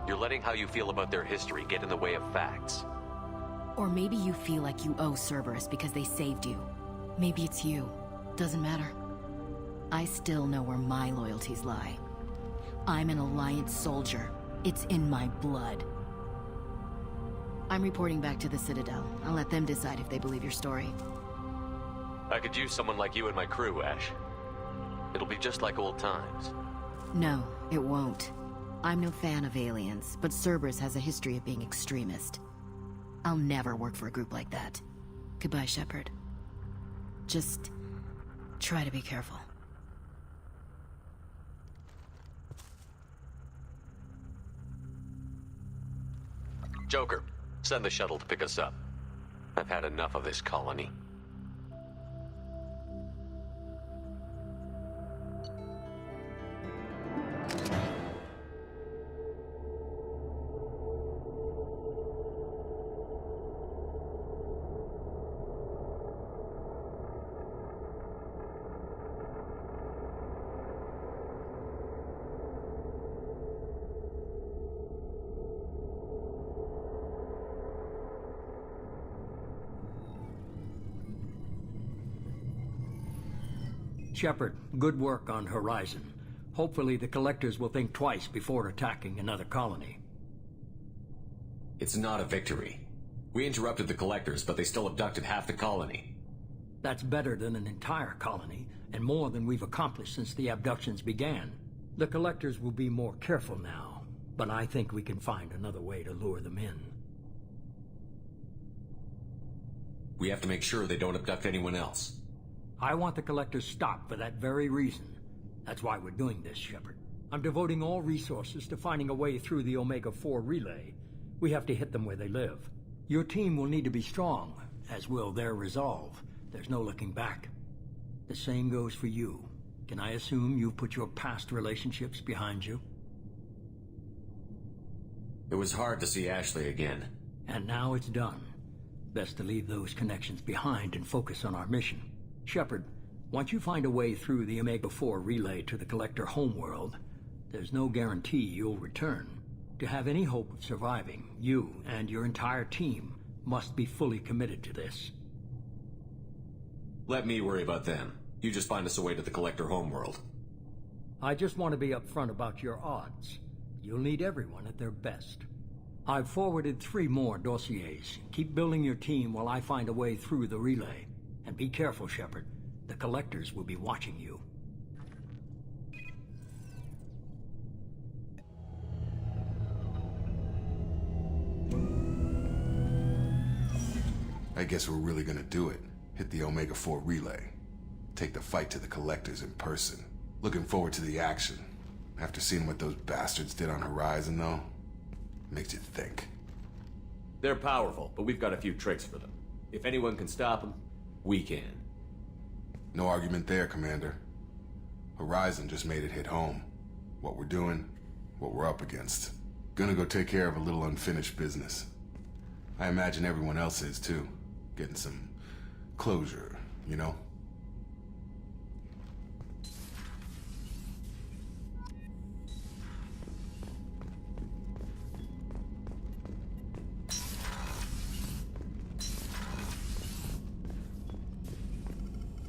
You're letting how you feel about their history get in the way of facts. Or maybe you feel like you owe Cerberus because they saved you. Maybe it's you. Doesn't matter. I still know where my loyalties lie. I'm an Alliance soldier. It's in my blood. I'm reporting back to the Citadel. I'll let them decide if they believe your story. I could use someone like you in my crew, Ash. It'll be just like old times. No, it won't. I'm no fan of aliens, but Cerberus has a history of being extremist. I'll never work for a group like that. Goodbye, Shepard. Just try to be careful. Joker, send the shuttle to pick us up. I've had enough of this colony. Shepard, good work on Horizon. Hopefully the Collectors will think twice before attacking another colony. It's not a victory. We interrupted the Collectors, but they still abducted half the colony. That's better than an entire colony, and more than we've accomplished since the abductions began. The Collectors will be more careful now, but I think we can find another way to lure them in. We have to make sure they don't abduct anyone else. I want the Collectors stopped for that very reason. That's why we're doing this, Shepard. I'm devoting all resources to finding a way through the Omega-4 relay. We have to hit them where they live. Your team will need to be strong, as will their resolve. There's no looking back. The same goes for you. Can I assume you've put your past relationships behind you? It was hard to see Ashley again. And now it's done. Best to leave those connections behind and focus on our mission. Shepard, once you find a way through the Omega-4 relay to the Collector homeworld, there's no guarantee you'll return. To have any hope of surviving, you and your entire team must be fully committed to this. Let me worry about them. You just find us a way to the Collector homeworld. I just want to be upfront about your odds. You'll need everyone at their best. I've forwarded 3 more dossiers. Keep building your team while I find a way through the relay. And be careful, Shepard. The Collectors will be watching you. I guess we're really gonna do it. Hit the Omega-4 relay. Take the fight to the Collectors in person. Looking forward to the action. After seeing what those bastards did on Horizon, though, makes you think. They're powerful, but we've got a few tricks for them. If anyone can stop them, we can. No argument there, Commander. Horizon just made it hit home. What we're doing, what we're up against. Gonna go take care of a little unfinished business. I imagine everyone else is too. Getting some closure, you know?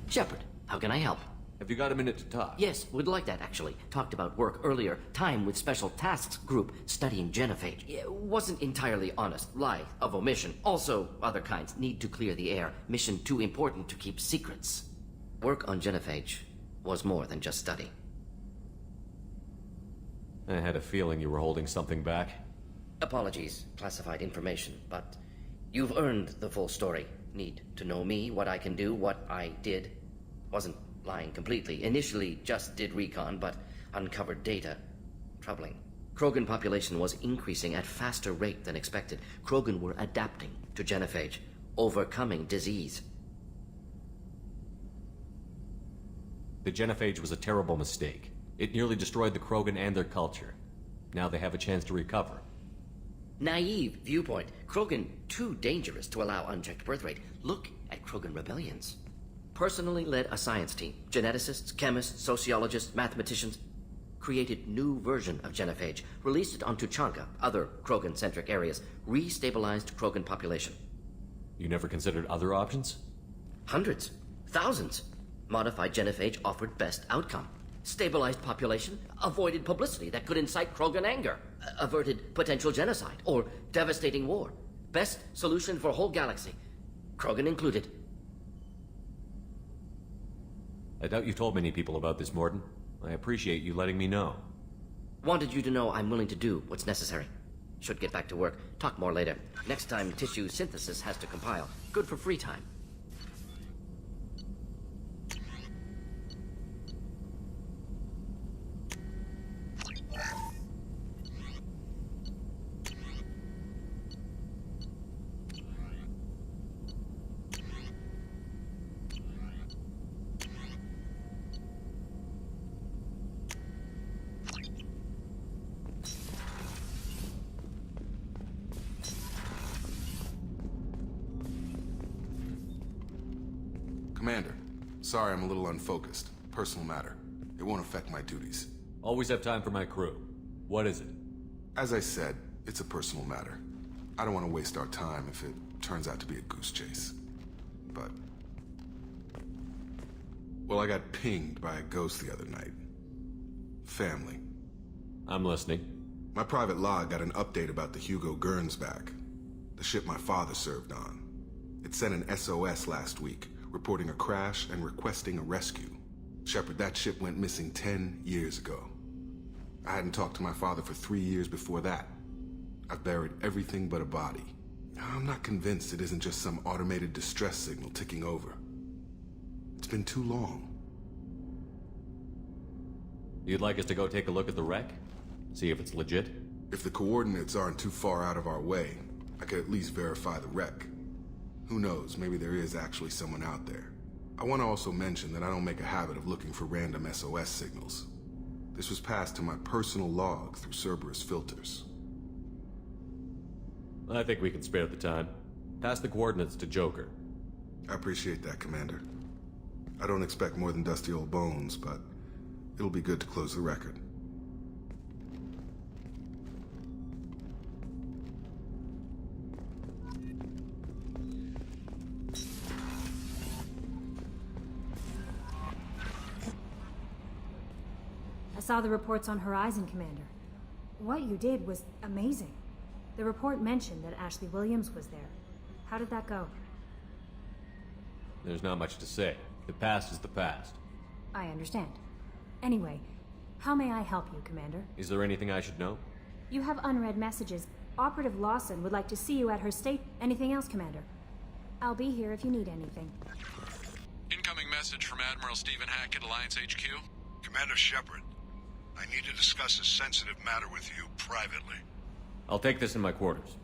Shepard, how can I help? Have you got a minute to talk? Yes, would like that, actually. Talked about work earlier. Time with Special Tasks Group studying genophage. Wasn't entirely honest. Lie of omission. Also, other kinds. Need to clear the air. Mission too important to keep secrets. Work on genophage was more than just study. I had a feeling you were holding something back. Apologies, classified information, but you've earned the full story. Need to know me, what I can do, what I did. Wasn't lying completely. Initially just did recon, but uncovered data. Troubling. Krogan population was increasing at faster rate than expected. Krogan were adapting to genophage, overcoming disease. The genophage was a terrible mistake. It nearly destroyed the Krogan and their culture. Now they have a chance to recover. Naive viewpoint. Krogan too dangerous to allow unchecked birth rate. Look at Krogan rebellions. Personally led a science team. Geneticists, chemists, sociologists, mathematicians. created new version of genophage, released it on Tuchanka, other Krogan-centric areas, restabilized Krogan population. You never considered other options? Hundreds. Thousands. Modified genophage offered best outcome. Stabilized population, avoided publicity that could incite Krogan anger, averted potential genocide, or devastating war. Best solution for whole galaxy. Krogan included. I doubt you told many people about this, Mordin. I appreciate you letting me know. Wanted you to know I'm willing to do what's necessary. Should get back to work. Talk more later. Next time tissue synthesis has to compile. Good for free time. Commander, sorry I'm a little unfocused. Personal matter. It won't affect my duties. Always have time for my crew. What is it? As I said, it's a personal matter. I don't want to waste our time if it turns out to be a goose chase. But... well, I got pinged by a ghost the other night. Family. I'm listening. My private log got an update about the Hugo Gurns back. The ship my father served on. It sent an SOS last week, reporting a crash and requesting a rescue. Shepard, that ship went missing 10 years ago. I hadn't talked to my father for 3 years before that. I've buried everything but a body. I'm not convinced it isn't just some automated distress signal ticking over. It's been too long. You'd like us to go take a look at the wreck? See if it's legit? If the coordinates aren't too far out of our way, I could at least verify the wreck. Who knows, maybe there is actually someone out there. I want to also mention that I don't make a habit of looking for random SOS signals. This was passed to my personal log through Cerberus filters. I think we can spare the time. Pass the coordinates to Joker. I appreciate that, Commander. I don't expect more than dusty old bones, but it'll be good to close the record. I saw the reports on Horizon, Commander. What you did was amazing. The report mentioned that Ashley Williams was there. How did that go? There's not much to say. The past is the past. I understand. Anyway, how may I help you, Commander? Is there anything I should know? You have unread messages. Operative Lawson would like to see you at her state. Anything else, Commander? I'll be here if you need anything. Incoming message from Admiral Stephen Hackett, Alliance HQ. Commander Shepard, I need to discuss a sensitive matter with you privately. I'll take this in my quarters.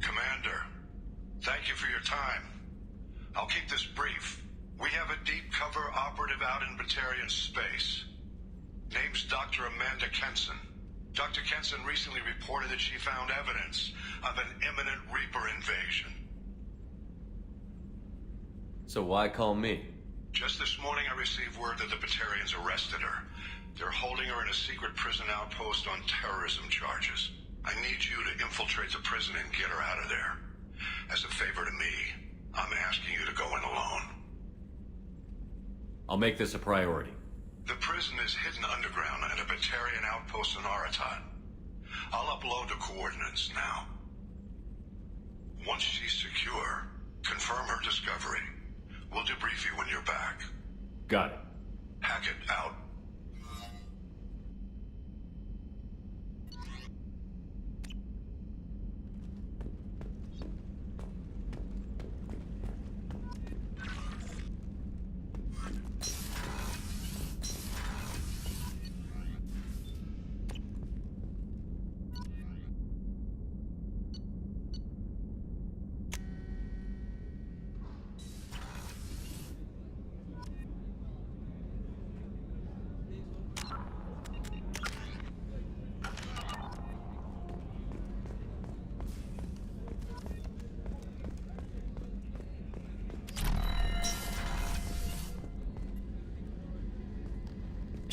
Commander, thank you for your time. I'll keep this brief. We have a deep cover operative out in Batarian space. Name's Dr. Amanda Kenson. Dr. Kenson recently reported that she found evidence of an imminent Reaper invasion. So why call me? Just this morning I received word that the Batarians arrested her. They're holding her in a secret prison outpost on terrorism charges. I need you to infiltrate the prison and get her out of there. As a favor to me, I'm asking you to go in alone. I'll make this a priority. The prison is hidden underground at a Batarian outpost in Aratat. I'll upload the coordinates now. Once she's secure, confirm her discovery. We'll debrief you when you're back. Got it. Hackett out.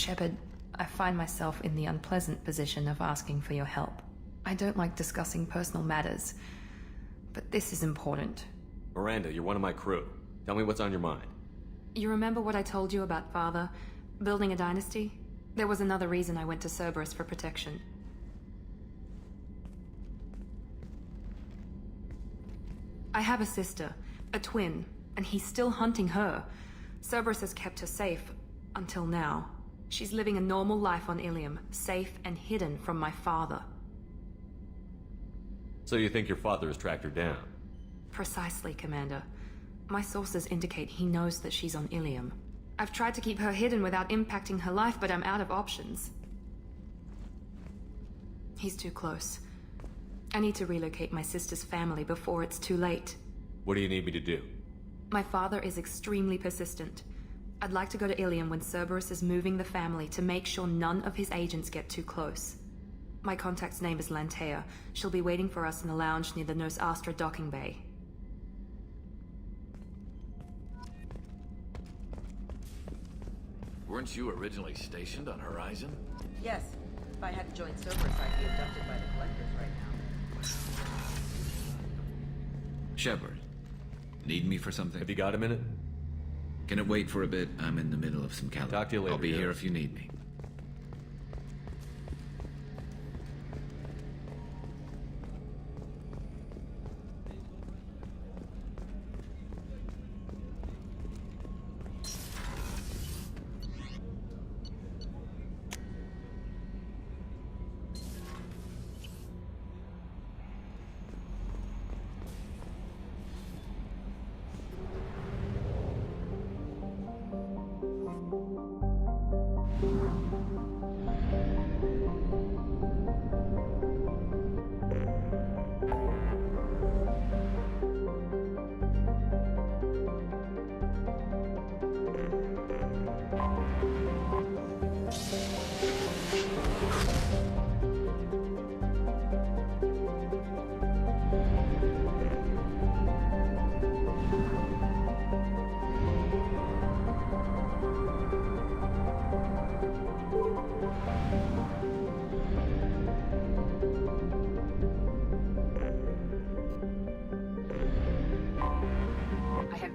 Shepard, I find myself in the unpleasant position of asking for your help. I don't like discussing personal matters, but this is important. Miranda, you're one of my crew. Tell me what's on your mind. You remember what I told you about Father? Building a dynasty? There was another reason I went to Cerberus for protection. I have a sister, a twin, and he's still hunting her. Cerberus has kept her safe, until now. She's living a normal life on Ilium, safe and hidden from my father. So you think your father has tracked her down? Precisely, Commander. My sources indicate he knows that she's on Ilium. I've tried to keep her hidden without impacting her life, but I'm out of options. He's too close. I need to relocate my sister's family before it's too late. What do you need me to do? My father is extremely persistent. I'd like to go to Ilium when Cerberus is moving the family to make sure none of his agents get too close. My contact's name is Lantea. She'll be waiting for us in the lounge near the Nos Astra docking bay. Weren't you originally stationed on Horizon? Yes. If I hadn't joined Cerberus, I'd be abducted by the Collectors right now. Shepard, need me for something? Have you got a minute? Can it wait for a bit? I'm in the middle of some calendar. Talk to you later. I'll be here if you need me.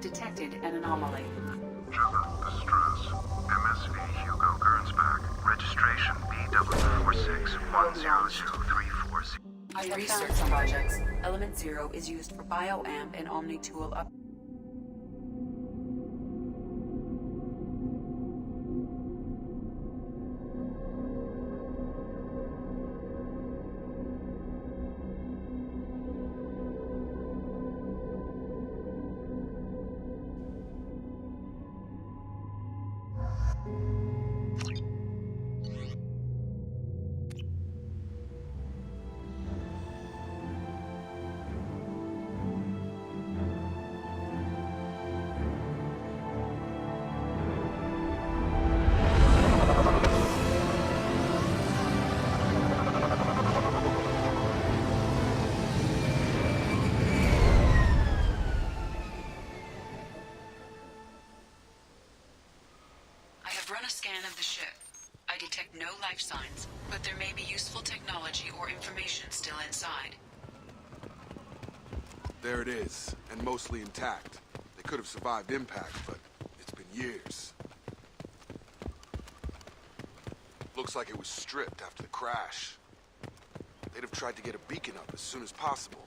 Detected an anomaly. Shepard, this is Strauss. MSV Hugo Gernsback. Registration BW4610234. I have research projects. Element 0 is used for BioAmp and Omni-Tool up. Scan of the ship. I detect no life signs, but there may be useful technology or information still inside. There it is, and mostly intact. They could have survived impact, but it's been years. Looks like it was stripped after the crash. They'd have tried to get a beacon up as soon as possible.